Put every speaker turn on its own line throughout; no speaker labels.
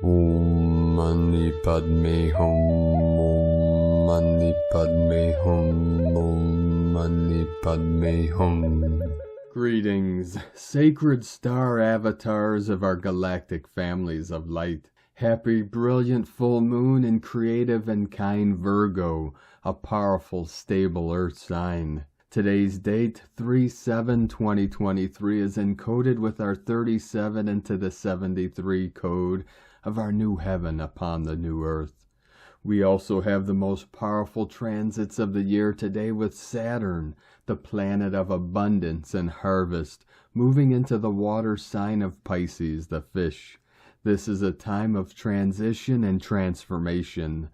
Om Mani Padme Hum, Om Mani Padme Hum, Om Mani Padme Hum. Greetings, sacred star avatars of our galactic families of light. Happy, brilliant full moon in creative and kind Virgo, a powerful, stable earth sign. Today's date, 3/7/2023, is encoded with our 37 into the 73 code of our new heaven upon the new earth. We also have the most powerful transits of the year today with Saturn, the planet of abundance and harvest, moving into the water sign of Pisces, the fish. This is a time of transition and transformation.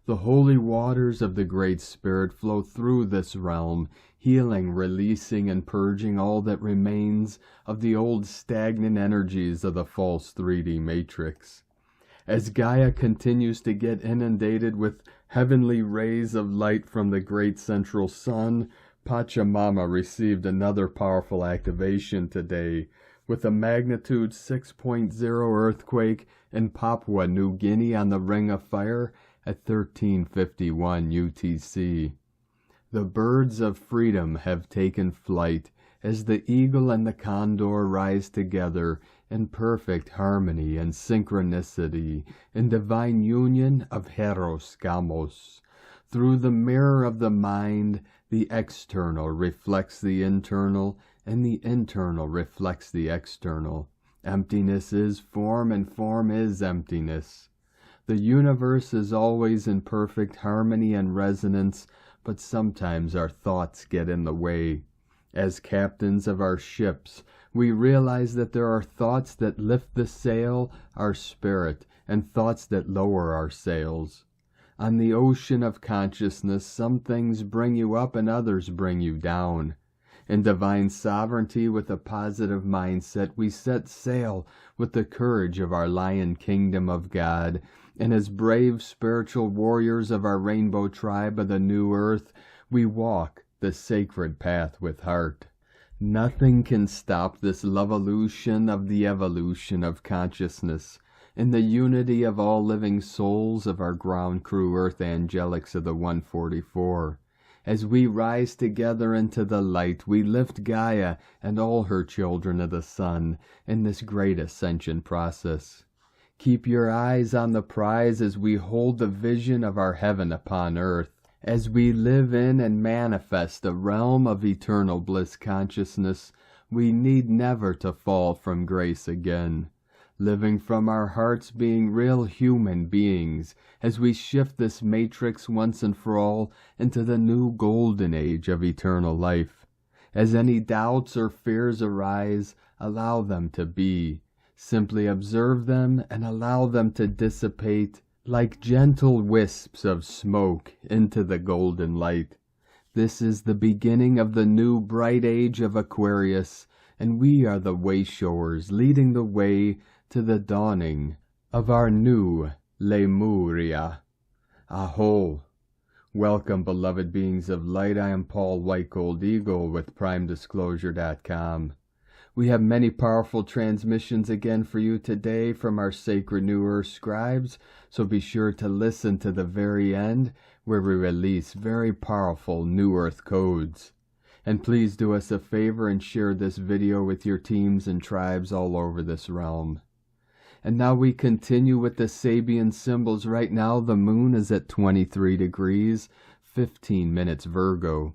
The holy waters of the Great Spirit flow through this realm, healing, releasing, and purging all that remains of the old stagnant energies of the false 3D matrix. As Gaia continues to get inundated with heavenly rays of light from the great central sun, Pachamama received another powerful activation today, with a magnitude 6.0 earthquake in Papua New Guinea on the Ring of Fire at 1351 UTC. The birds of freedom have taken flight as the eagle and the condor rise together in perfect harmony and synchronicity, in divine union of Hieros, Gamos. Through the mirror of the mind, the external reflects the internal, and the internal reflects the external. Emptiness is form, and form is emptiness. The universe is always in perfect harmony and resonance, but sometimes our thoughts get in the way. As captains of our ships, we realize that there are thoughts that lift the sail, our spirit, and thoughts that lower our sails. On the ocean of consciousness, some things bring you up and others bring you down. In divine sovereignty, with a positive mindset, we set sail with the courage of our lion kingdom of God, and as brave spiritual warriors of our rainbow tribe of the new earth, we walk the sacred path with heart. Nothing can stop this lovolution of the evolution of consciousness, in the unity of all living souls of our ground crew earth angelics of the 144. As we rise together into the light, we lift Gaia and all her children of the sun in this great ascension process. Keep your eyes on the prize as we hold the vision of our heaven upon earth. As we live in and manifest the realm of eternal bliss consciousness, we need never to fall from grace again. Living from our hearts, being real human beings, as we shift this matrix once and for all into the new golden age of eternal life. As any doubts or fears arise, allow them to be. Simply observe them and allow them to dissipate like gentle wisps of smoke into the golden light. This is the beginning of the new bright age of Aquarius, and we are the Wayshowers leading the way to the dawning of our new Lemuria. Aho! Welcome, beloved beings of light. I am Paul White Gold Eagle with PrimeDisclosure.com. We have many powerful transmissions again for you today from our sacred New Earth scribes, so be sure to listen to the very end where we release very powerful New Earth codes. And please do us a favor and share this video with your teams and tribes all over this realm. And now we continue with the Sabian symbols. Right now the moon is at 23 degrees, 15 minutes Virgo.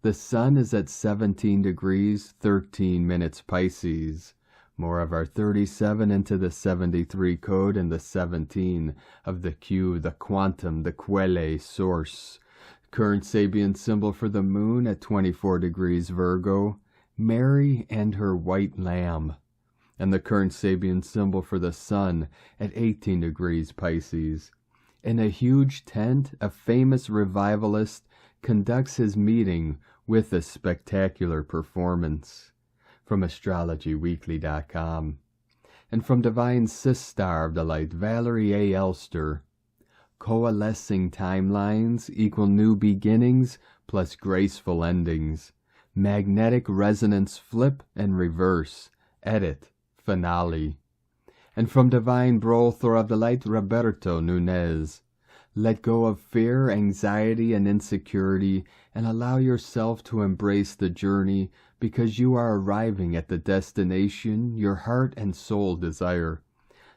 The sun is at 17 degrees, 13 minutes Pisces. More of our 37 into the 73 code and the 17 of the Q, the quantum, the Quelle source. Current Sabian symbol for the moon at 24 degrees Virgo, Mary and her white lamb. And the current Sabian symbol for the sun at 18 degrees Pisces. In a huge tent, a famous revivalist conducts his meeting with a spectacular performance. From astrologyweekly.com. And from Divine Star of the Light, Valerie A. Elster. Coalescing timelines equal new beginnings plus graceful endings. Magnetic resonance flip and reverse. Edit. Finale. And from divine Brother of the Light, Roberto Nunez. Let go of fear, anxiety, and insecurity, and allow yourself to embrace the journey, because you are arriving at the destination your heart and soul desire.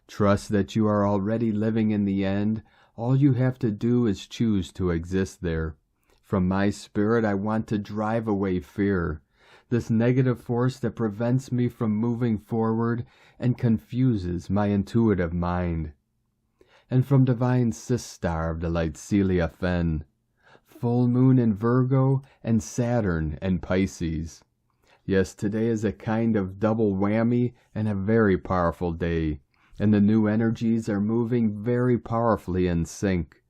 Trust that you are already living in the end. All you have to do is choose to exist there. From my spirit, I want to drive away fear, this negative force that prevents me from moving forward and confuses my intuitive mind. And from divine Sister of the Light, Celia Fenn. Full moon in Virgo and Saturn and Pisces. Yes, today is a kind of double whammy and a very powerful day, and the new energies are moving very powerfully in sync.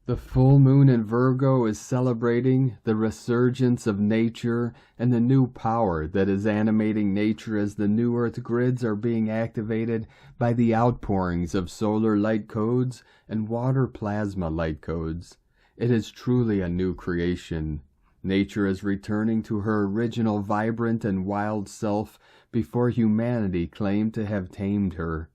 The full moon in Virgo is celebrating the resurgence of nature and the new power that is animating nature as the new earth grids are being activated by the outpourings of solar light codes and water plasma light codes. It is truly a new creation. Nature is returning to her original vibrant and wild self before humanity claimed to have tamed her.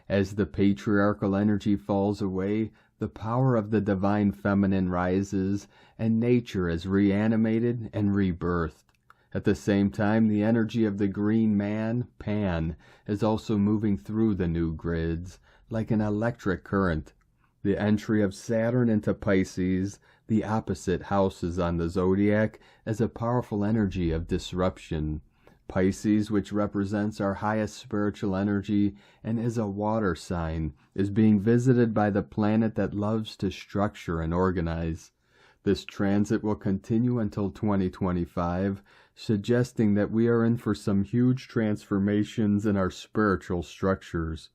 As the patriarchal energy falls away, the power of the divine feminine rises, and nature is reanimated and rebirthed. At the same time, the energy of the green man, Pan, is also moving through the new grids, like an electric current. The entry of Saturn into Pisces, the opposite houses on the zodiac, is a powerful energy of disruption. Pisces, which represents our highest spiritual energy and is a water sign, is being visited by the planet that loves to structure and organize. This transit will continue until 2025, suggesting that we are in for some huge transformations in our spiritual structures.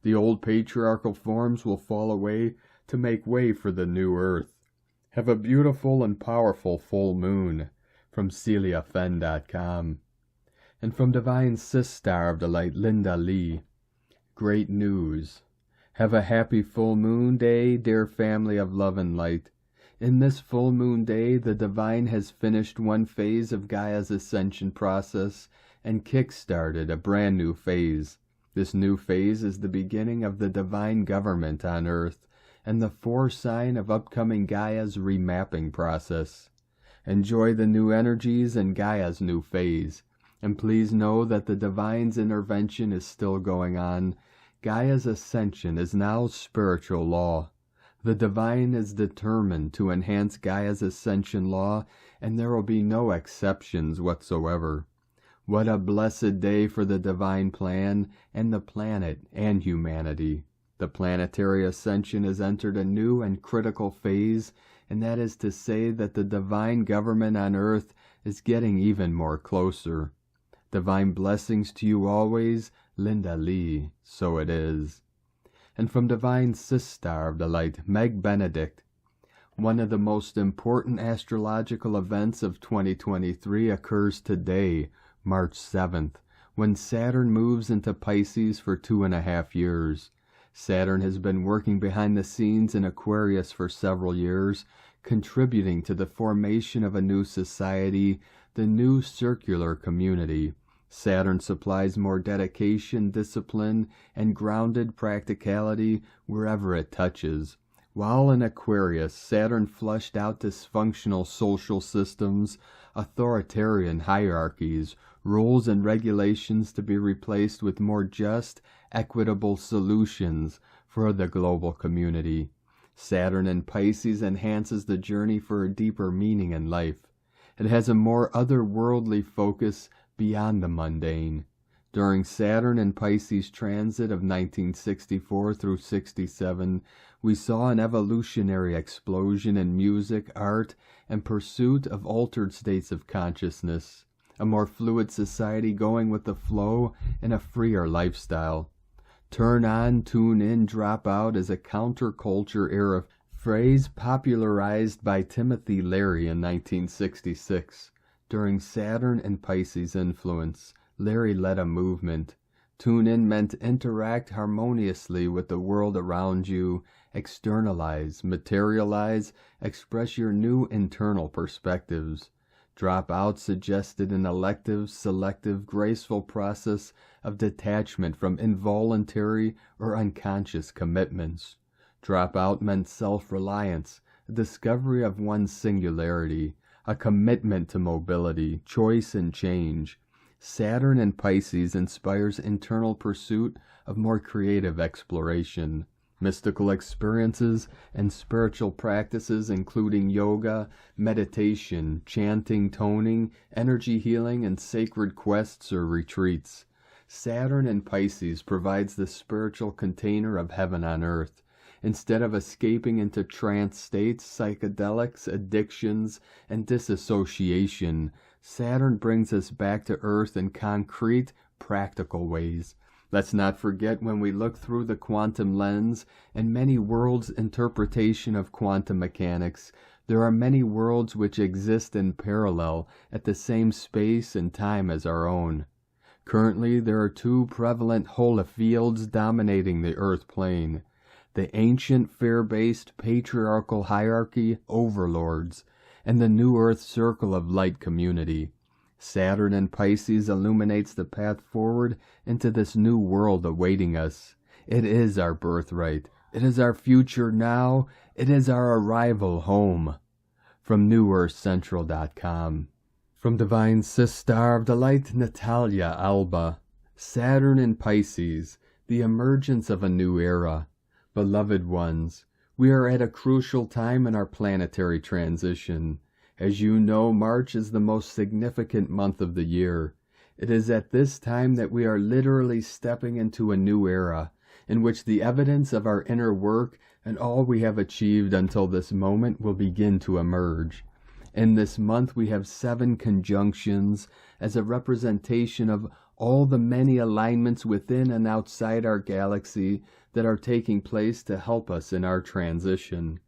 The old patriarchal forms will fall away to make way for the new earth. Have a beautiful and powerful full moon. From CeliaFenn.com. And from Divine Sister of the Light, Linda Lee. Great news. Have a happy full moon day, dear family of love and light. In this full moon day, the Divine has finished one phase of Gaia's Ascension process and kick-started a brand new phase. This new phase is the beginning of the Divine government on Earth and the foresign of upcoming Gaia's remapping process. Enjoy the new energies and Gaia's new phase. And please know that the Divine's intervention is still going on. Gaia's ascension is now spiritual law. The Divine is determined to enhance Gaia's ascension law, and there will be no exceptions whatsoever. What a blessed day for the Divine plan and the planet and humanity. The planetary ascension has entered a new and critical phase, and that is to say that the Divine government on Earth is getting even more closer. Divine blessings to you always, Linda Lee. So it is. And from Divine Sister of the Light, Meg Benedict. One of the most important astrological events of 2023 occurs today, March 7th, when Saturn moves into Pisces for 2.5 years. Saturn has been working behind the scenes in Aquarius for several years, contributing to the formation of a new society, the new circular community. Saturn supplies more dedication, discipline, and grounded practicality wherever it touches. While in Aquarius, Saturn flushed out dysfunctional social systems, authoritarian hierarchies, rules and regulations to be replaced with more just, equitable solutions for the global community. Saturn in Pisces enhances the journey for a deeper meaning in life. It has a more otherworldly focus beyond the mundane. During Saturn and Pisces transit of 1964 through 67, we saw an evolutionary explosion in music, art, and pursuit of altered states of consciousness, a more fluid society going with the flow, and a freer lifestyle. Turn on, tune in, drop out is a counterculture era phrase popularized by Timothy Leary in 1966. During Saturn and Pisces influence, Leary led a movement. Tune in meant interact harmoniously with the world around you, externalize, materialize, express your new internal perspectives. Dropout suggested an elective, selective, graceful process of detachment from involuntary or unconscious commitments. Dropout meant self-reliance, a discovery of one's singularity, a commitment to mobility, choice, and change. Saturn in Pisces inspires internal pursuit of more creative exploration. Mystical experiences and spiritual practices including yoga, meditation, chanting, toning, energy healing, and sacred quests or retreats. Saturn in Pisces provides the spiritual container of heaven on earth. Instead of escaping into trance states, psychedelics, addictions, and disassociation, Saturn brings us back to earth in concrete, practical ways. Let's not forget, when we look through the quantum lens and many worlds' interpretation of quantum mechanics, there are many worlds which exist in parallel at the same space and time as our own. Currently, there are two prevalent holy fields dominating the earth plane: the ancient fear-based patriarchal hierarchy overlords, and the new earth circle of light community. Saturn in Pisces illuminates the path forward into this new world awaiting us. It is our birthright. It is our future now. It is our arrival home. From NewEarthCentral.com. From Divine Sister of the Light, Natalia Alba. Saturn in Pisces, the emergence of a new era. Beloved ones, we are at a crucial time in our planetary transition. As you know, March is the most significant month of the year. It is at this time that we are literally stepping into a new era, in which the evidence of our inner work and all we have achieved until this moment will begin to emerge. In this month we have 7 conjunctions as a representation of all the many alignments within and outside our galaxy that are taking place to help us in our transition.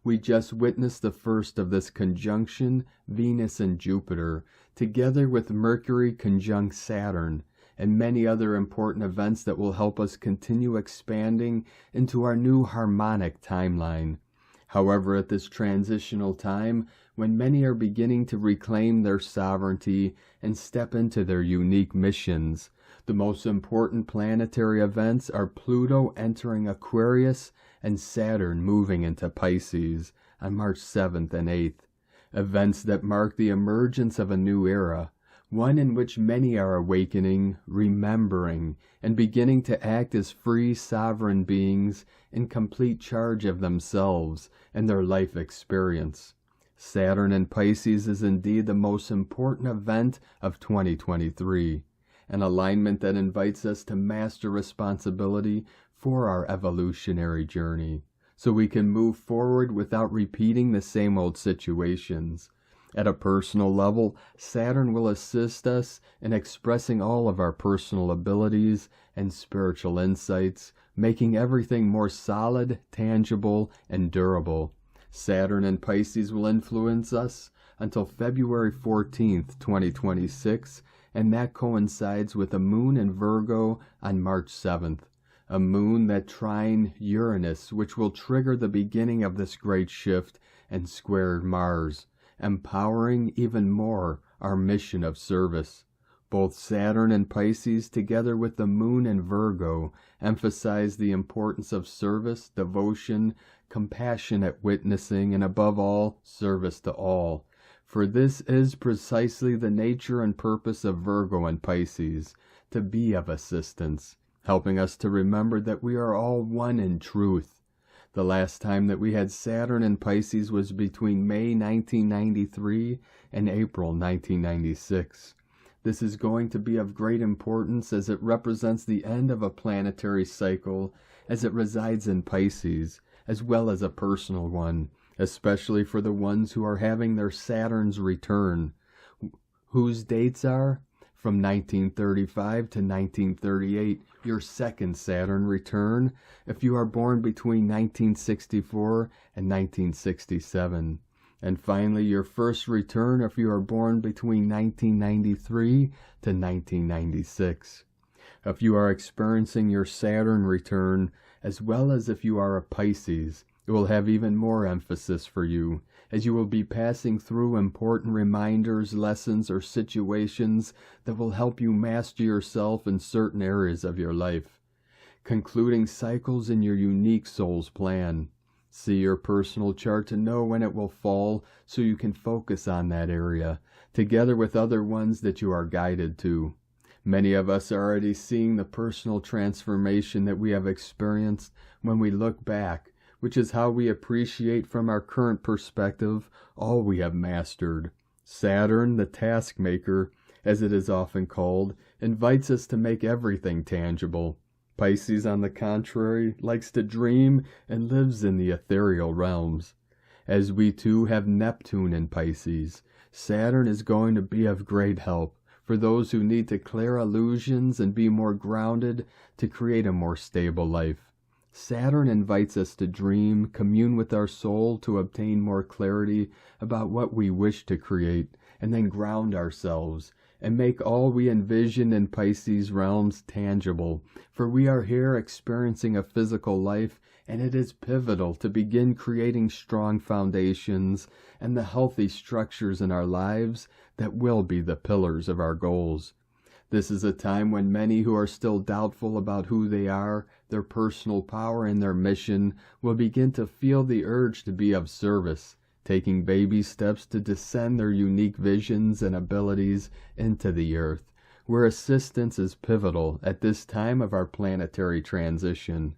We just witnessed the first of this conjunction, Venus and Jupiter, together with Mercury conjunct Saturn, and many other important events that will help us continue expanding into our new harmonic timeline. However, at this transitional time, when many are beginning to reclaim their sovereignty and step into their unique missions, the most important planetary events are Pluto entering Aquarius and Saturn moving into Pisces on March 7th and 8th. Events that mark the emergence of a new era, one in which many are awakening, remembering, and beginning to act as free sovereign beings in complete charge of themselves and their life experience. Saturn in Pisces is indeed the most important event of 2023, an alignment that invites us to master responsibility for our evolutionary journey, so we can move forward without repeating the same old situations. At a personal level, Saturn will assist us in expressing all of our personal abilities and spiritual insights, making everything more solid, tangible, and durable. Saturn in Pisces will influence us until February 14th, 2026, and that coincides with a moon in Virgo on March 7th. A moon that trine Uranus, which will trigger the beginning of this great shift and square Mars, empowering even more our mission of service. Both Saturn and Pisces, together with the moon in Virgo, emphasize the importance of service, devotion, compassionate witnessing, and above all, service to all. For this is precisely the nature and purpose of Virgo and Pisces, to be of assistance, helping us to remember that we are all one in truth. The last time that we had Saturn in Pisces was between May 1993 and April 1996. This is going to be of great importance as it represents the end of a planetary cycle, as it resides in Pisces, as well as a personal one, especially for the ones who are having their Saturn's return, whose dates are from 1935 to 1938, your second Saturn return, if you are born between 1964 and 1967. And finally, your first return if you are born between 1993 to 1996. If you are experiencing your Saturn return, as well as if you are a Pisces, It will have even more emphasis for you, as you will be passing through important reminders, lessons, or situations that will help you master yourself in certain areas of your life, concluding cycles in your unique soul's plan. See your personal chart to know when it will fall so you can focus on that area, together with other ones that you are guided to. Many of us are already seeing the personal transformation that we have experienced when we look back, which is how we appreciate from our current perspective all we have mastered. Saturn, the task maker, as it is often called, invites us to make everything tangible. Pisces, on the contrary, likes to dream and lives in the ethereal realms. As we too have Neptune in Pisces, Saturn is going to be of great help for those who need to clear illusions and be more grounded to create a more stable life. Saturn invites us to dream, commune with our soul to obtain more clarity about what we wish to create, and then ground ourselves and make all we envision in Pisces realms tangible, for we are here experiencing a physical life, and it is pivotal to begin creating strong foundations and the healthy structures in our lives that will be the pillars of our goals. This is a time when many who are still doubtful about who they are, their personal power, and their mission will begin to feel the urge to be of service, taking baby steps to descend their unique visions and abilities into the earth, where assistance is pivotal at this time of our planetary transition.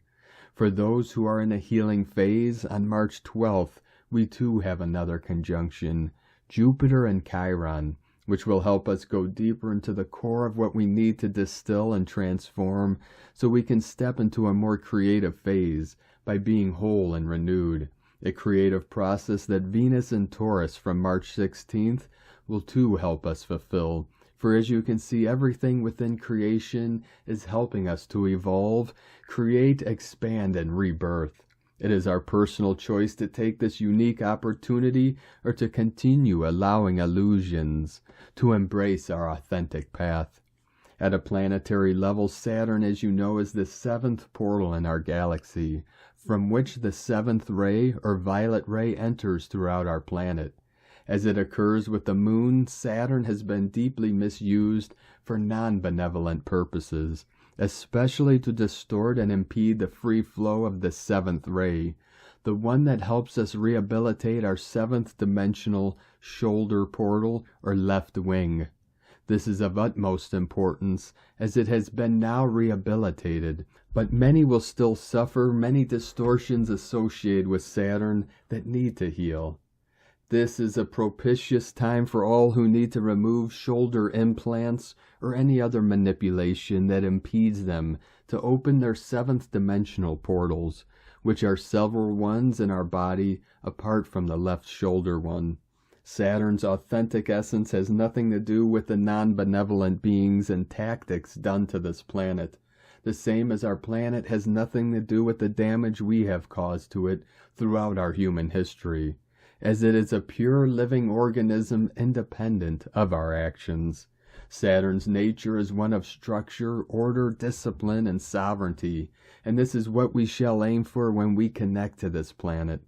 For those who are in a healing phase, on March 12th, we too have another conjunction, Jupiter and Chiron, which will help us go deeper into the core of what we need to distill and transform so we can step into a more creative phase by being whole and renewed. A creative process that Venus in Taurus from March 16th will too help us fulfill. For as you can see, everything within creation is helping us to evolve, create, expand, and rebirth. It is our personal choice to take this unique opportunity or to continue allowing illusions, to embrace our authentic path. At a planetary level, Saturn, as you know, is the seventh portal in our galaxy, from which the seventh ray or violet ray enters throughout our planet. As it occurs with the moon, Saturn has been deeply misused for non-benevolent purposes, especially to distort and impede the free flow of the seventh ray, the one that helps us rehabilitate our seventh dimensional shoulder portal or left wing. This is of utmost importance, as it has been now rehabilitated, but many will still suffer many distortions associated with Saturn that need to heal. This is a propitious time for all who need to remove shoulder implants or any other manipulation that impedes them to open their seventh dimensional portals, which are several ones in our body apart from the left shoulder one. Saturn's authentic essence has nothing to do with the non-benevolent beings and tactics done to this planet, the same as our planet has nothing to do with the damage we have caused to it throughout our human history, as it is a pure living organism independent of our actions. Saturn's nature is one of structure, order, discipline, and sovereignty, and this is what we shall aim for when we connect to this planet.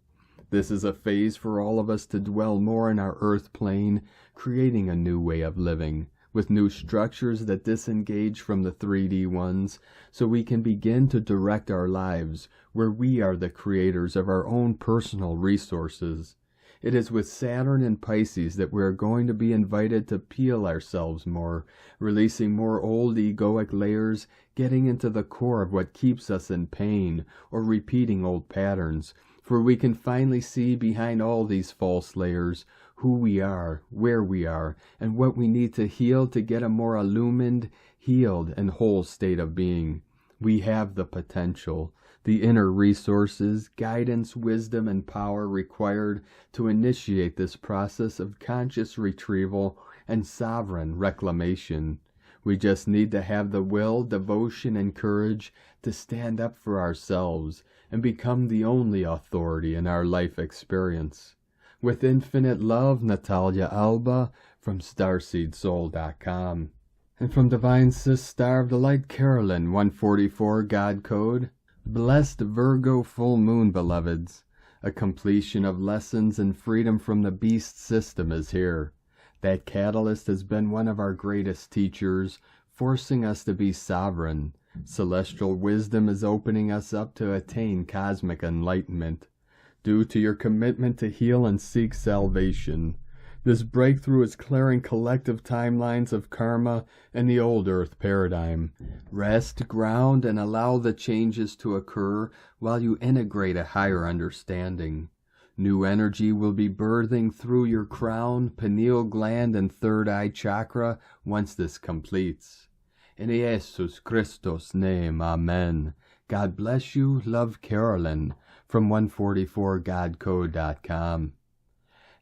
This is a phase for all of us to dwell more in our earth plane, creating a new way of living, with new structures that disengage from the 3D ones, so we can begin to direct our lives where we are the creators of our own personal resources. It is with Saturn and Pisces that we are going to be invited to peel ourselves more, releasing more old egoic layers, getting into the core of what keeps us in pain, or repeating old patterns, for we can finally see behind all these false layers who we are, where we are, and what we need to heal to get a more illumined, healed, and whole state of being. We have the potential, the inner resources, guidance, wisdom, and power required to initiate this process of conscious retrieval and sovereign reclamation. We just need to have the will, devotion, and courage to stand up for ourselves and become the only authority in our life experience. With infinite love, Natalia Alba from StarseedSoul.com. And from Divine Sis Star of the Light, Carolyn, 144 God Code. Blessed Virgo full moon, beloveds. A completion of lessons and freedom from the beast system is here. That catalyst has been one of our greatest teachers, forcing us to be sovereign. Celestial wisdom is opening us up to attain cosmic enlightenment. Due to your commitment to heal and seek salvation, this breakthrough is clearing collective timelines of karma and the old earth paradigm. Rest, ground, and allow the changes to occur while you integrate a higher understanding. New energy will be birthing through your crown, pineal gland, and third eye chakra once this completes. In Jesus Christos' name, Amen. God bless you. Love, Carolyn, from 144godcode.com.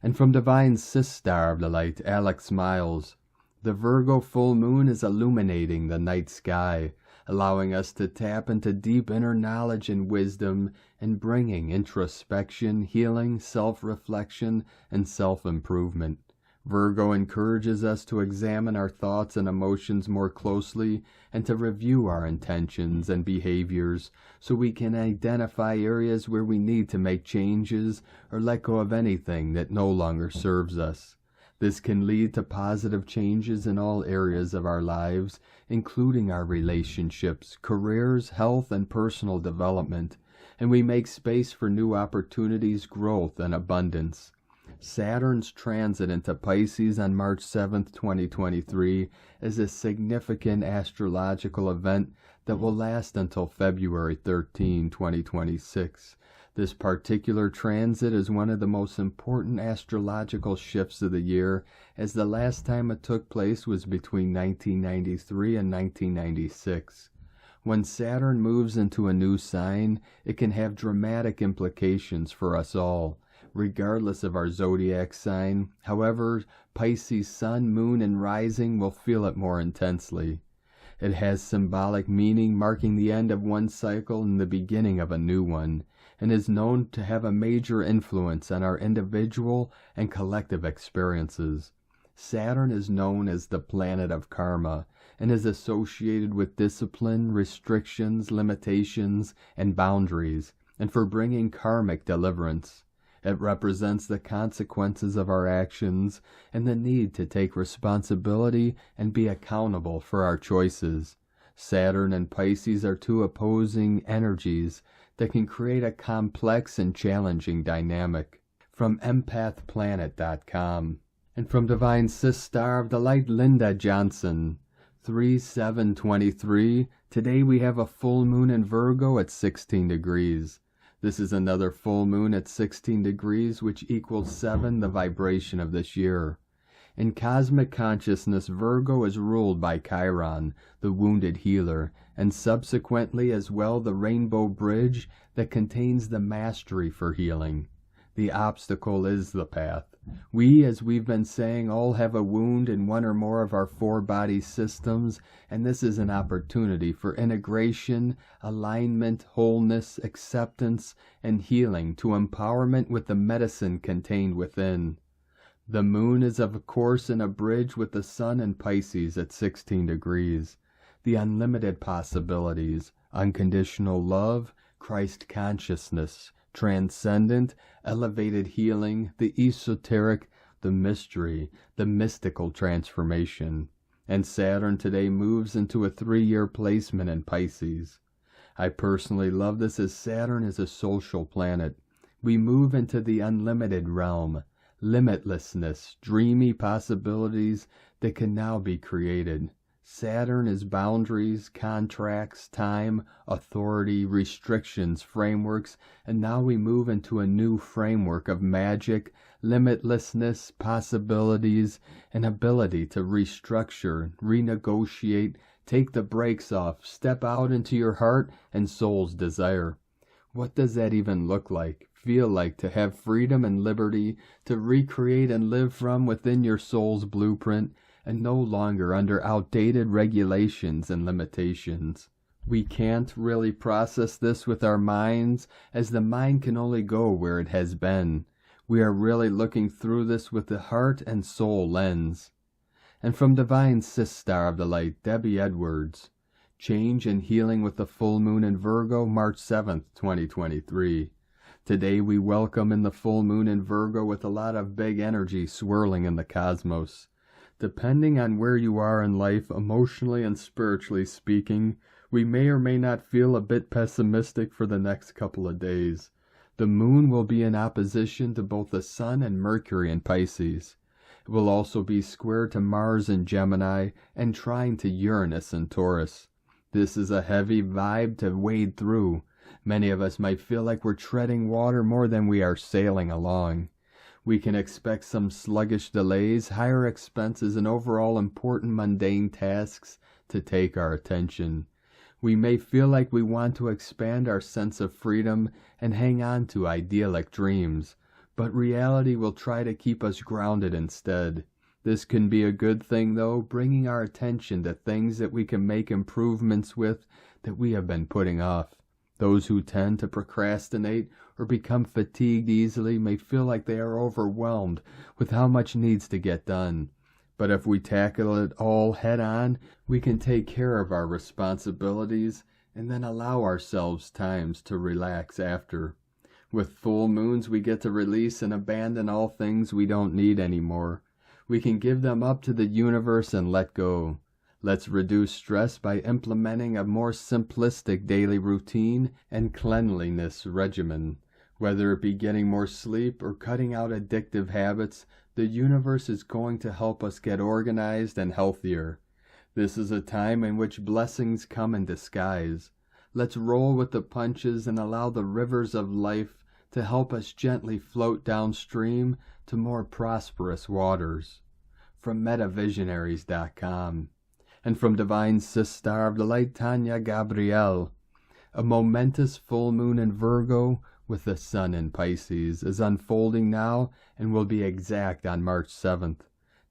And from Divine Star of the Light, Alex Miles. The Virgo full moon is illuminating the night sky, allowing us to tap into deep inner knowledge and wisdom, and bringing introspection, healing, self-reflection, and self-improvement. Virgo encourages us to examine our thoughts and emotions more closely and to review our intentions and behaviors so we can identify areas where we need to make changes or let go of anything that no longer serves us. This can lead to positive changes in all areas of our lives, including our relationships, careers, health, and personal development, and we make space for new opportunities, growth, and abundance. Saturn's transit into Pisces on March 7th, 2023 is a significant astrological event that will last until February 13, 2026. This particular transit is one of the most important astrological shifts of the year, as the last time it took place was between 1993 and 1996. When Saturn moves into a new sign, it can have dramatic implications for us all, regardless of our zodiac sign. However, Pisces sun, moon, and rising will feel it more intensely. It has symbolic meaning, marking the end of one cycle and the beginning of a new one, and is known to have a major influence on our individual and collective experiences. Saturn is known as the planet of karma and is associated with discipline, restrictions, limitations, and boundaries, and for bringing karmic deliverance. It represents the consequences of our actions and the need to take responsibility and be accountable for our choices. Saturn and Pisces are two opposing energies that can create a complex and challenging dynamic. From empathplanet.com. And from Divine Star of the Light, Linda Johnson. 3/7/23. Today we have a full moon in Virgo at 16 degrees. This is another full moon at 16 degrees, which equals 7, the vibration of this year. In cosmic consciousness, Virgo is ruled by Chiron, the wounded healer, and subsequently as well the rainbow bridge that contains the mastery for healing. The obstacle is the path. We, as we've been saying, all have a wound in one or more of our 4 body systems, and this is an opportunity for integration, alignment, wholeness, acceptance, and healing to empowerment with the medicine contained within. The moon is of course in a bridge with the sun in Pisces at 16 degrees. The unlimited possibilities, unconditional love, Christ consciousness, transcendent, elevated healing, the esoteric, the mystery, the mystical transformation. And Saturn today moves into a 3-year placement in Pisces. I personally love this as Saturn is a social planet. We move into the unlimited realm, limitlessness, dreamy possibilities that can now be created. Saturn is boundaries, contracts, time, authority, restrictions, frameworks, and now we move into a new framework of magic, limitlessness, possibilities, and ability to restructure, renegotiate, take the brakes off, step out into your heart and soul's desire. What does that even look like, feel like, to have freedom and liberty to recreate and live from within your soul's blueprint, and no longer under outdated regulations and limitations? We can't really process this with our minds, as the mind can only go where it has been. We are really looking through this with the heart and soul lens. And from Divine Star of the Light, Debbie Edwards. Change and healing with the full moon in Virgo, March 7th, 2023. Today we welcome in the full moon in Virgo with a lot of big energy swirling in the cosmos. Depending on where you are in life, emotionally and spiritually speaking, we may or may not feel a bit pessimistic for the next couple of days. The moon will be in opposition to both the sun and Mercury in Pisces. It will also be square to Mars in Gemini and trine to Uranus in Taurus. This is a heavy vibe to wade through. Many of us might feel like we're treading water more than we are sailing along. We can expect some sluggish delays, higher expenses, and overall important mundane tasks to take our attention. We may feel like we want to expand our sense of freedom and hang on to idyllic dreams, but reality will try to keep us grounded instead. This can be a good thing, though, bringing our attention to things that we can make improvements with that we have been putting off. Those who tend to procrastinate or become fatigued easily may feel like they are overwhelmed with how much needs to get done. But if we tackle it all head on, we can take care of our responsibilities and then allow ourselves times to relax after. With full moons, we get to release and abandon all things we don't need anymore. We can give them up to the universe and let go. Let's reduce stress by implementing a more simplistic daily routine and cleanliness regimen. Whether it be getting more sleep or cutting out addictive habits, the universe is going to help us get organized and healthier. This is a time in which blessings come in disguise. Let's roll with the punches and allow the rivers of life to help us gently float downstream to more prosperous waters. From MetaVisionaries.com. And from Divine Sister of the Light, Tanya Gabrielle. A momentous full moon in Virgo with the sun in Pisces is unfolding now and will be exact on March 7th.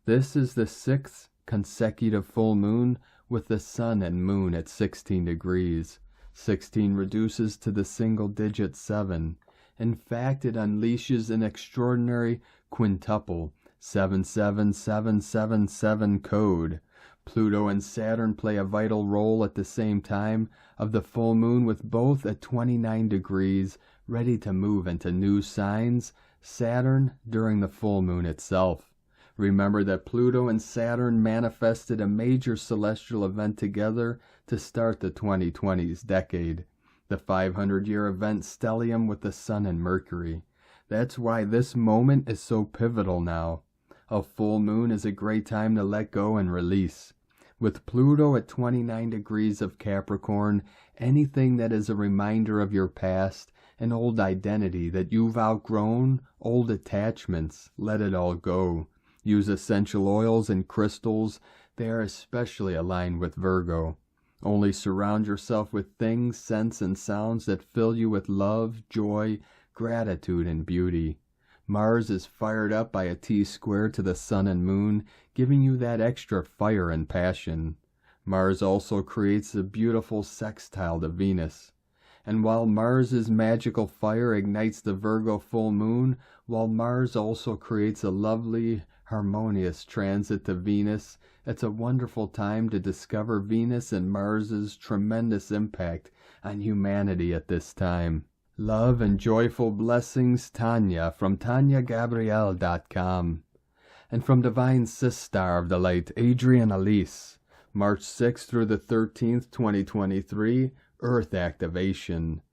This is the 6th consecutive full moon with the sun and moon at 16 degrees. 16 reduces to the single digit 7. In fact, it unleashes an extraordinary quintuple 77777 code. Pluto and Saturn play a vital role at the same time of the full moon, with both at 29 degrees, ready to move into new signs, Saturn during the full moon itself. Remember that Pluto and Saturn manifested a major celestial event together to start the 2020s decade. The 500-year event stellium with the Sun and Mercury. That's why this moment is so pivotal now. A full moon is a great time to let go and release. With Pluto at 29 degrees of Capricorn, anything that is a reminder of your past, an old identity that you've outgrown, old attachments, let it all go. Use essential oils and crystals. They are especially aligned with Virgo. Only surround yourself with things, scents, and sounds that fill you with love, joy, gratitude, and beauty. Mars is fired up by a T-square to the sun and moon, giving you that extra fire and passion. Mars also creates a beautiful sextile to Venus. And while Mars' magical fire ignites the Virgo full moon, while Mars also creates a lovely, harmonious transit to Venus, it's a wonderful time to discover Venus and Mars' tremendous impact on humanity at this time. Love and joyful blessings, Tanya, from TanyaGabrielle.com. And from Divine Sister of the Light, Adrian Elise, March 6th through the 13th, 2023, Earth Activation.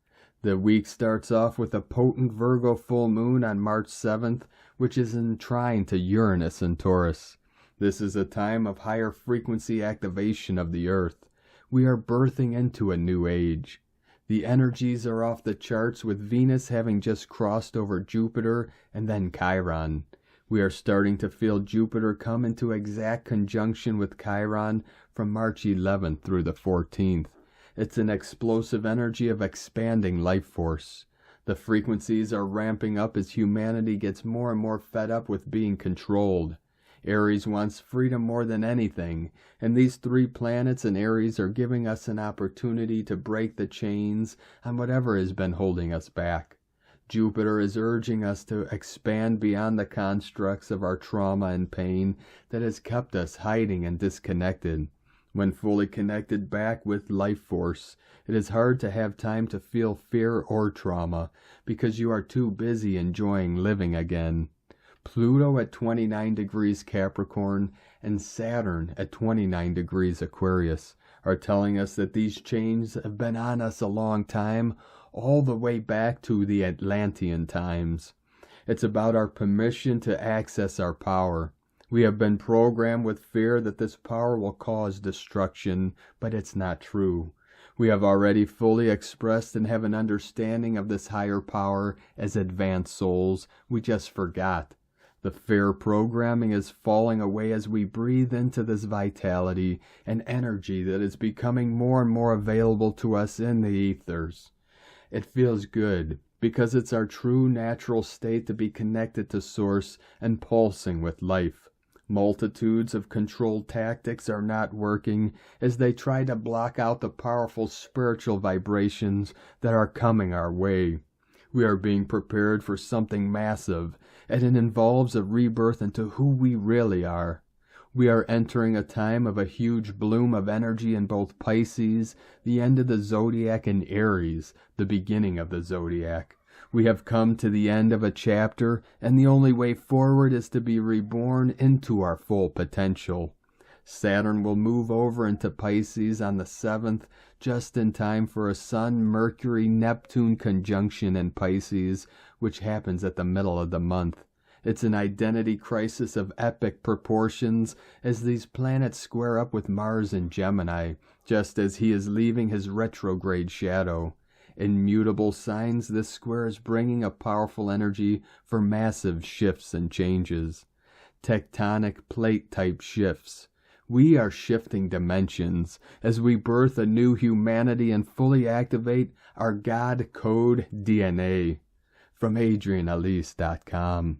The week starts off with a potent Virgo full moon on March 7th, which is in trine to Uranus and Taurus. This is a time of higher frequency activation of the Earth. We are birthing into a new age. The energies are off the charts, with Venus having just crossed over Jupiter and then Chiron. We are starting to feel Jupiter come into exact conjunction with Chiron from March 11th through the 14th. It's an explosive energy of expanding life force. The frequencies are ramping up as humanity gets more and more fed up with being controlled. Aries wants freedom more than anything, and these 3 planets in Aries are giving us an opportunity to break the chains on whatever has been holding us back. Jupiter is urging us to expand beyond the constructs of our trauma and pain that has kept us hiding and disconnected. When fully connected back with life force, it is hard to have time to feel fear or trauma because you are too busy enjoying living again. Pluto at 29 degrees Capricorn and Saturn at 29 degrees Aquarius are telling us that these chains have been on us a long time, all the way back to the Atlantean times. It's about our permission to access our power. We have been programmed with fear that this power will cause destruction, but it's not true. We have already fully expressed and have an understanding of this higher power as advanced souls. We just forgot. The fear programming is falling away as we breathe into this vitality and energy that is becoming more and more available to us in the ethers. It feels good because it's our true natural state to be connected to Source and pulsing with life. Multitudes of controlled tactics are not working as they try to block out the powerful spiritual vibrations that are coming our way. We are being prepared for something massive, and it involves a rebirth into who we really are. We are entering a time of a huge bloom of energy in both Pisces, the end of the zodiac, and Aries, the beginning of the zodiac. We have come to the end of a chapter, and the only way forward is to be reborn into our full potential. Saturn will move over into Pisces on the 7th, just in time for a Sun-Mercury-Neptune conjunction in Pisces, which happens at the middle of the month. It's an identity crisis of epic proportions as these planets square up with Mars in Gemini, just as he is leaving his retrograde shadow. In mutable signs, this square is bringing a powerful energy for massive shifts and changes. Tectonic plate-type shifts. We are shifting dimensions as we birth a new humanity and fully activate our God Code DNA. From AdrianElise.com.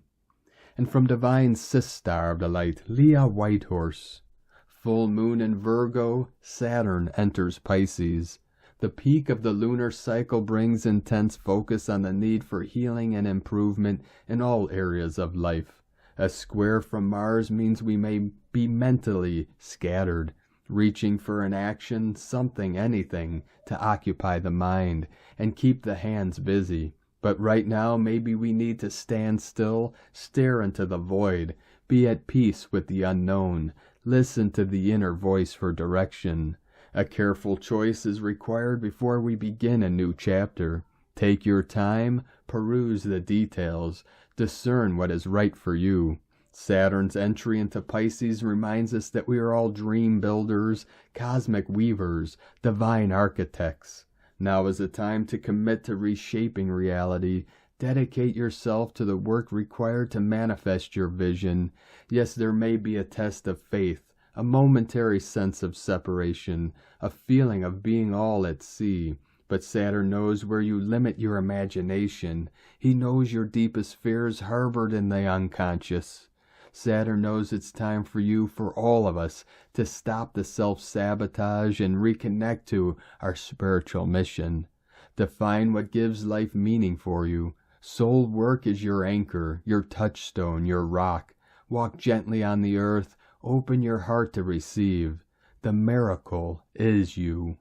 And from Divine Sistar of the Light, Leah Whitehorse. Full moon in Virgo, Saturn enters Pisces. The peak of the lunar cycle brings intense focus on the need for healing and improvement in all areas of life. A square from Mars means we may be mentally scattered, reaching for an action, something, anything, to occupy the mind and keep the hands busy. But right now, maybe we need to stand still, stare into the void, be at peace with the unknown, listen to the inner voice for direction. A careful choice is required before we begin a new chapter. Take your time, peruse the details, discern what is right for you. Saturn's entry into Pisces reminds us that we are all dream builders, cosmic weavers, divine architects. Now is the time to commit to reshaping reality. Dedicate yourself to the work required to manifest your vision. Yes, there may be a test of faith, a momentary sense of separation, a feeling of being all at sea. But Saturn knows where you limit your imagination. He knows your deepest fears harbored in the unconscious. Saturn knows it's time for you, for all of us, to stop the self-sabotage and reconnect to our spiritual mission. Define what gives life meaning for you. Soul work is your anchor, your touchstone, your rock. Walk gently on the earth. Open your heart to receive. The miracle is you.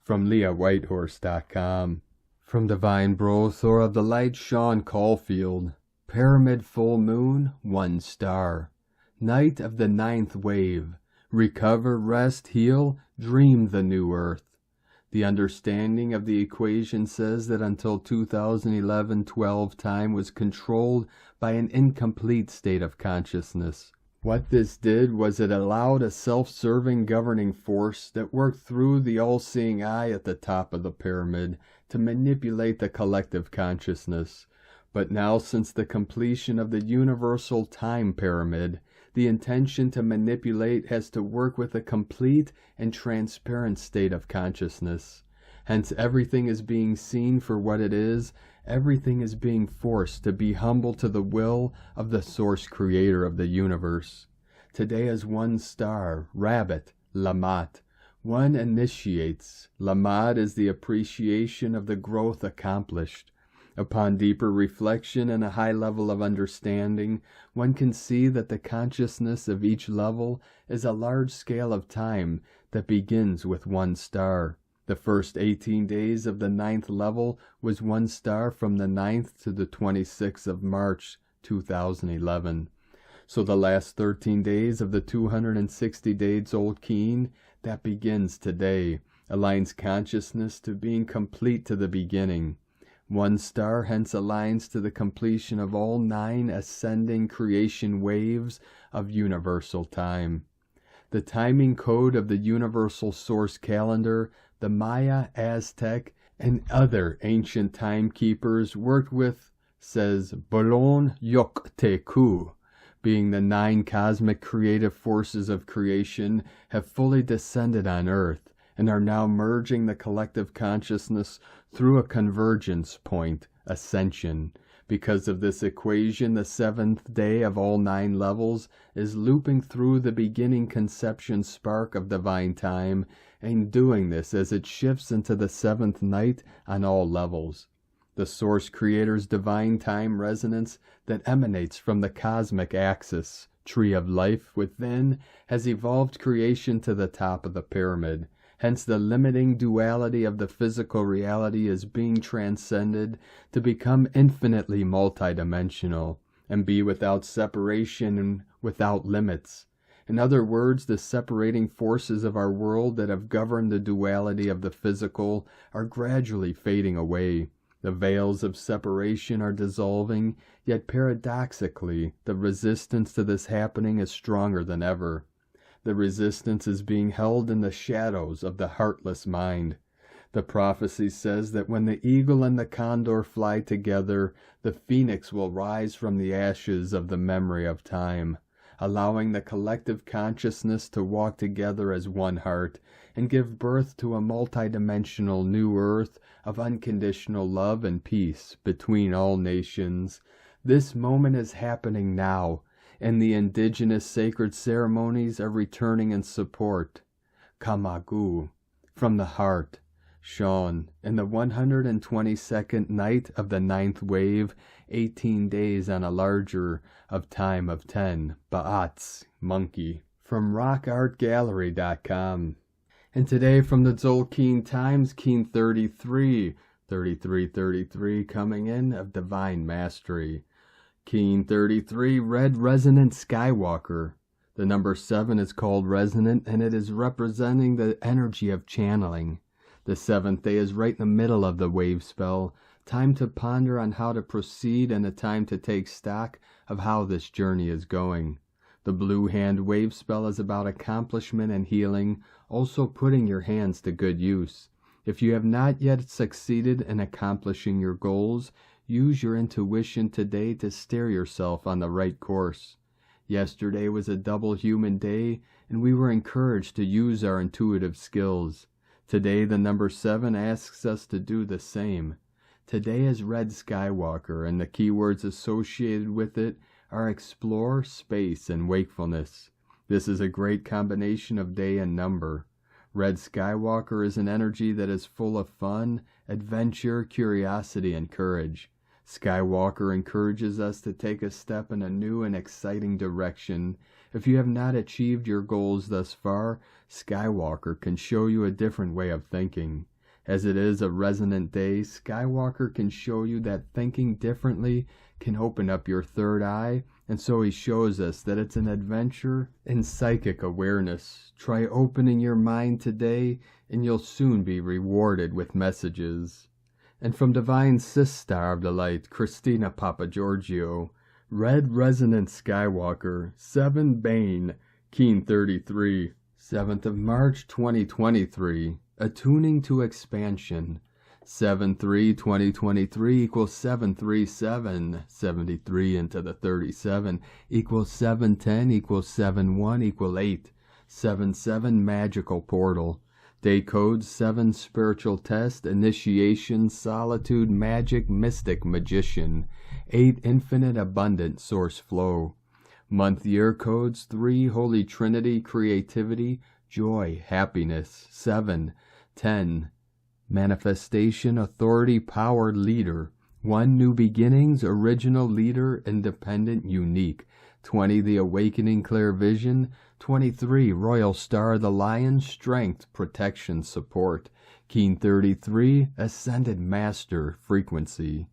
From LeahWhitehorse.com. From Divine Brothor of the Light, Sean Caulfield. Pyramid full moon, 1 star. Night of the 9th wave. Recover, rest, heal, dream the new earth. The understanding of the equation says that until 2011-12 time was controlled by an incomplete state of consciousness. What this did was it allowed a self-serving governing force that worked through the all-seeing eye at the top of the pyramid to manipulate the collective consciousness. But now, since the completion of the universal time pyramid, the intention to manipulate has to work with a complete and transparent state of consciousness. Hence, everything is being seen for what it is. Everything is being forced to be humble to the will of the source creator of the universe. Today is 1 star, rabbit, Lamat. 1 initiates. Lamat is the appreciation of the growth accomplished. Upon deeper reflection and a high level of understanding, one can see that the consciousness of each level is a large scale of time that begins with 1 star. The first 18 days of the 9th level was 1 star from the 9th to the 26th of March 2011. So the last 13 days of the 260 days old Keen that begins today aligns consciousness to being complete to the beginning. 1 star hence aligns to the completion of all 9 ascending creation waves of universal time. The timing code of the universal source calendar, the Maya, Aztec, and other ancient timekeepers worked with says Bolon Yok Te Ku, being the 9 cosmic creative forces of creation, have fully descended on Earth and are now merging the collective consciousness through a convergence point, Ascension. Because of this equation, the 7th day of all 9 levels is looping through the beginning conception spark of divine time, and doing this as it shifts into the 7th night on all levels. The Source Creator's divine time resonance that emanates from the cosmic axis, tree of life within, has evolved creation to the top of the pyramid. Hence the limiting duality of the physical reality is being transcended to become infinitely multidimensional and be without separation and without limits. In other words, the separating forces of our world that have governed the duality of the physical are gradually fading away. The veils of separation are dissolving, yet paradoxically, the resistance to this happening is stronger than ever. The resistance is being held in the shadows of the heartless mind. The prophecy says that when the eagle and the condor fly together, the phoenix will rise from the ashes of the memory of time, allowing the collective consciousness to walk together as one heart and give birth to a multidimensional new earth of unconditional love and peace between all nations. This moment is happening now, and the indigenous sacred ceremonies are returning in support. Kamagu, from the heart, Sean, in the 122nd night of the 9th wave, 18 days on a larger of time of 10, Ba'ats, monkey, from rockartgallery.com. And today from the Tzolk'in Times, Keen 33, 3333 coming in of Divine Mastery. Keen 33, Red Resonant Skywalker. The number 7 is called Resonant, and it is representing the energy of channeling. The 7th day is right in the middle of the wave spell, time to ponder on how to proceed and a time to take stock of how this journey is going. The blue hand wave spell is about accomplishment and healing, also putting your hands to good use. If you have not yet succeeded in accomplishing your goals, use your intuition today to steer yourself on the right course. Yesterday was a double human day, and we were encouraged to use our intuitive skills. Today, the number 7 asks us to do the same. Today is Red Skywalker, and the keywords associated with it are explore, space, and wakefulness. This is a great combination of day and number. Red Skywalker is an energy that is full of fun, adventure, curiosity, and courage. Skywalker encourages us to take a step in a new and exciting direction. If you have not achieved your goals thus far, Skywalker can show you a different way of thinking. As it is a resonant day, Skywalker can show you that thinking differently can open up your third eye, and so he shows us that it's an adventure in psychic awareness. Try opening your mind today, and you'll soon be rewarded with messages. And from Divine Sister of the Light, Christina Papagiorgio, Red Resonant Skywalker, 7 Bane, Keen 33, 7th of March 2023, Attuning to Expansion. 7-3-2023 equals 737, 73 into the 37 equals 710 equals 71 equal 8, 77 magical portal. Day codes 7 spiritual test, initiation, solitude, magic, mystic, magician. 8 infinite abundant source flow. Month year codes 3 Holy Trinity, creativity, joy, happiness. 7, 10 manifestation, authority, power, leader. 1, New Beginnings, Original Leader, Independent, Unique. 20, The Awakening, Clear Vision. 23, Royal Star, the Lion, Strength, Protection, Support. Keen 33, Ascended Master, Frequency.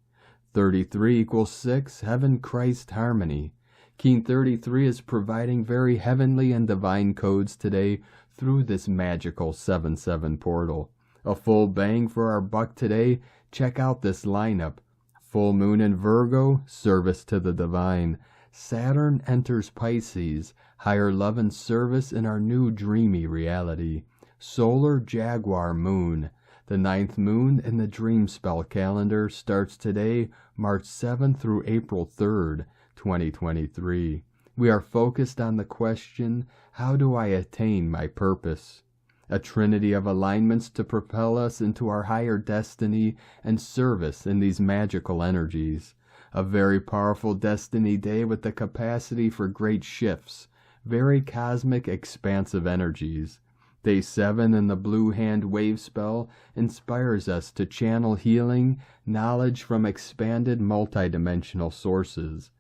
33 equals 6, Heaven, Christ, Harmony. Keen 33 is providing very heavenly and divine codes today through this magical 7-7 portal. A full bang for our buck today. Check out this lineup. Full moon in Virgo, service to the divine. Saturn enters Pisces, higher love and service in our new dreamy reality. Solar Jaguar moon. The 9th moon in the dream spell calendar starts today, March 7th through April 3rd, 2023. We are focused on the question, how do I attain my purpose? A trinity of alignments to propel us into our higher destiny and service in these magical energies. A very powerful destiny day with the capacity for great shifts, very cosmic expansive energies. Day 7 in the Blue Hand Wave Spell inspires us to channel healing, knowledge from expanded multidimensional sources.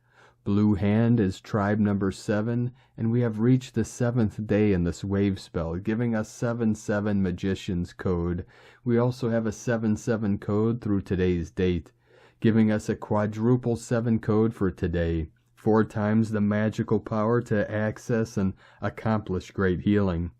Blue Hand is tribe number 7, and we have reached the 7th day in this wave spell, giving us 7-7 Magician's Code. We also have a 7-7 code through today's date, giving us a quadruple 7 code for today, 4 times the magical power to access and accomplish great healing.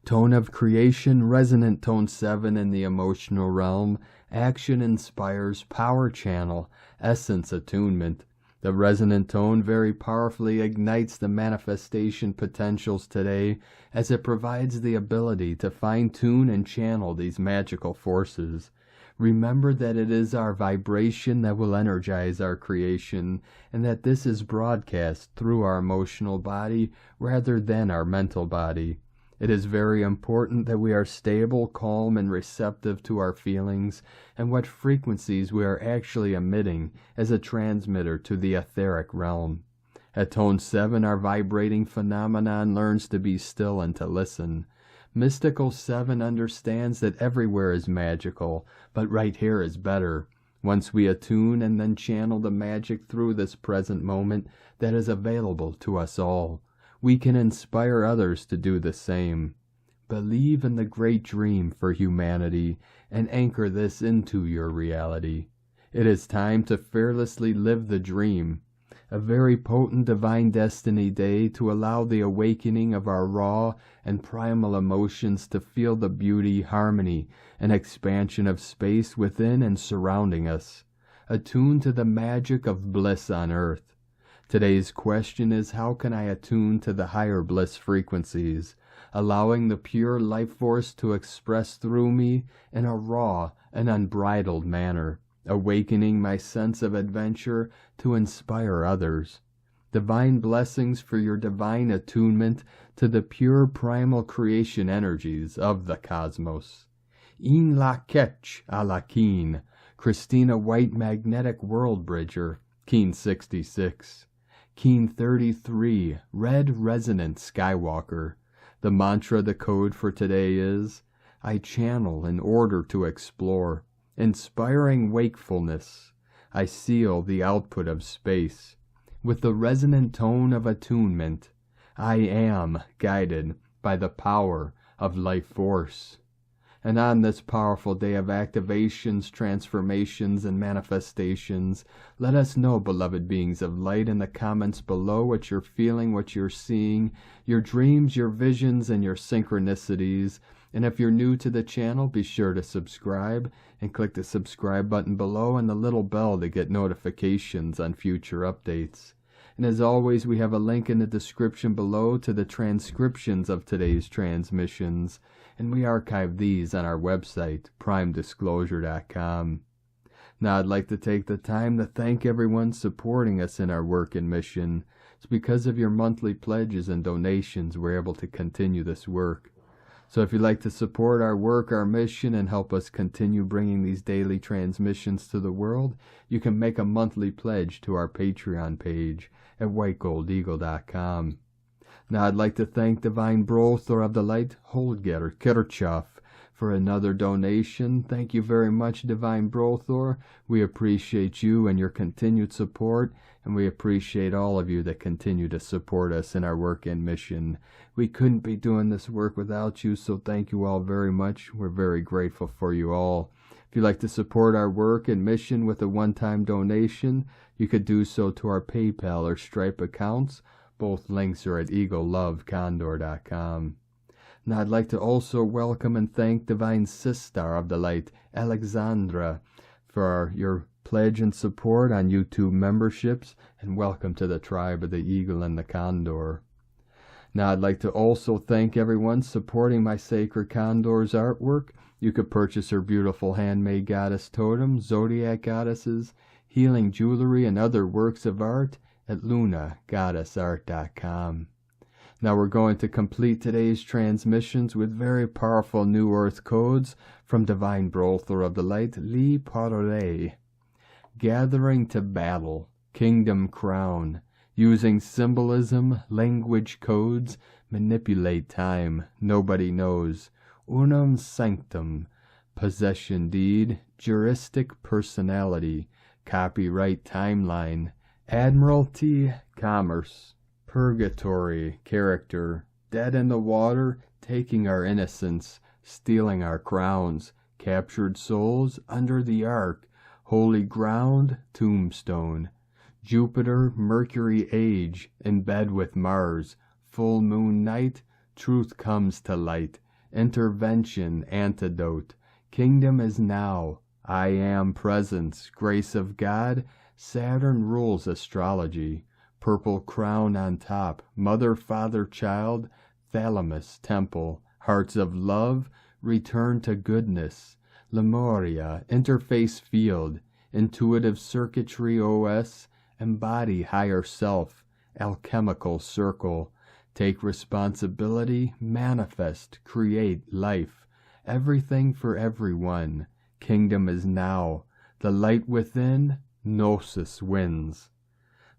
Tone of Creation, Resonant Tone 7 in the emotional realm. Action inspires Power Channel, Essence Attunement. The resonant tone very powerfully ignites the manifestation potentials today as it provides the ability to fine-tune and channel these magical forces. Remember that it is our vibration that will energize our creation, and that this is broadcast through our emotional body rather than our mental body. It is very important that we are stable, calm, and receptive to our feelings and what frequencies we are actually emitting as a transmitter to the etheric realm. At tone 7, our vibrating phenomenon learns to be still and to listen. Mystical 7 understands that everywhere is magical, but right here is better. Once we attune and then channel the magic through this present moment that is available to us all, we can inspire others to do the same. Believe in the great dream for humanity and anchor this into your reality. It is time to fearlessly live the dream. A very potent divine destiny day to allow the awakening of our raw and primal emotions to feel the beauty, harmony, and expansion of space within and surrounding us. Attune to the magic of bliss on earth. Today's question is, how can I attune to the higher bliss frequencies, allowing the pure life force to express through me in a raw and unbridled manner, awakening my sense of adventure to inspire others. Divine blessings for your divine attunement to the pure primal creation energies of the cosmos. In la ketch a la keen, Christina White Magnetic World Bridger, Keen 66. Keen 33, Red Resonant Skywalker. The mantra, the code for today is, I channel in order to explore. Inspiring wakefulness. I seal the output of space. With the resonant tone of attunement, I am guided by the power of life force. And on this powerful day of activations, transformations, and manifestations, let us know, beloved beings of light, in the comments below what you're feeling, what you're seeing, your dreams, your visions, and your synchronicities. And if you're new to the channel, be sure to subscribe and click the subscribe button below and the little bell to get notifications on future updates. And as always, we have a link in the description below to the transcriptions of today's transmissions, and we archive these on our website, primedisclosure.com. Now, I'd like to take the time to thank everyone supporting us in our work and mission. It's because of your monthly pledges and donations we're able to continue this work. So if you'd like to support our work, our mission, and help us continue bringing these daily transmissions to the world, you can make a monthly pledge to our Patreon page at whitegoldeagle.com. Now I'd like to thank Divine Brothor of the Light, Holger Kirchhoff, for another donation. Thank you very much, Divine Brothor. We appreciate you and your continued support, and we appreciate all of you that continue to support us in our work and mission. We couldn't be doing this work without you, so thank you all very much. We're very grateful for you all. If you'd like to support our work and mission with a one-time donation, you could do so to our PayPal or Stripe accounts. Both links are at eaglelovecondor.com. Now I'd like to also welcome and thank Divine Sister of the Light, Alexandra, for your pledge and support on YouTube memberships, and welcome to the tribe of the Eagle and the Condor. Now I'd like to also thank everyone supporting my Sacred Condor's artwork. You could purchase her beautiful handmade goddess totem, zodiac goddesses, healing jewelry, and other works of art at lunagoddessart.com. Now we're going to complete today's transmissions with very powerful New Earth codes from Divine Brothor of the Light, Li Parole. Gathering to battle, kingdom crown, using symbolism, language codes, manipulate time, nobody knows, unum sanctum, possession deed, juristic personality, copyright timeline, admiralty, commerce, purgatory, character, dead in the water, taking our innocence, stealing our crowns, captured souls under the ark, holy ground, tombstone, Jupiter, Mercury age, in bed with Mars, full moon night, truth comes to light, intervention, antidote, kingdom is now, I am presence, grace of God, Saturn rules astrology, purple crown on top, mother, father, child, thalamus, temple, hearts of love, return to goodness, Lemuria, interface field, intuitive circuitry OS, embody higher self, alchemical circle, take responsibility, manifest, create life, everything for everyone, kingdom is now, the light within, Gnosis wins.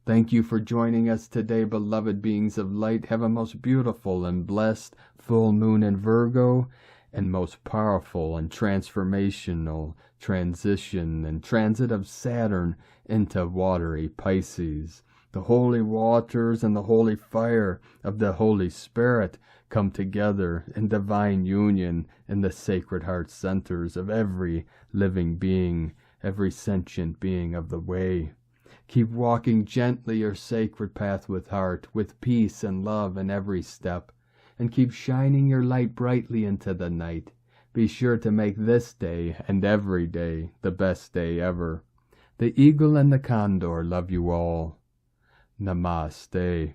Thank you for joining us today, beloved beings of light. Have a most beautiful and blessed full moon in Virgo, and most powerful and transformational transition and transit of Saturn into watery Pisces. The holy waters and the holy fire of the Holy Spirit come together in divine union in the sacred heart centers of every living being, every sentient being of the way. Keep walking gently your sacred path with heart, with peace and love in every step, and keep shining your light brightly into the night. Be sure to make this day and every day the best day ever. The Eagle and the Condor love you all. Namaste.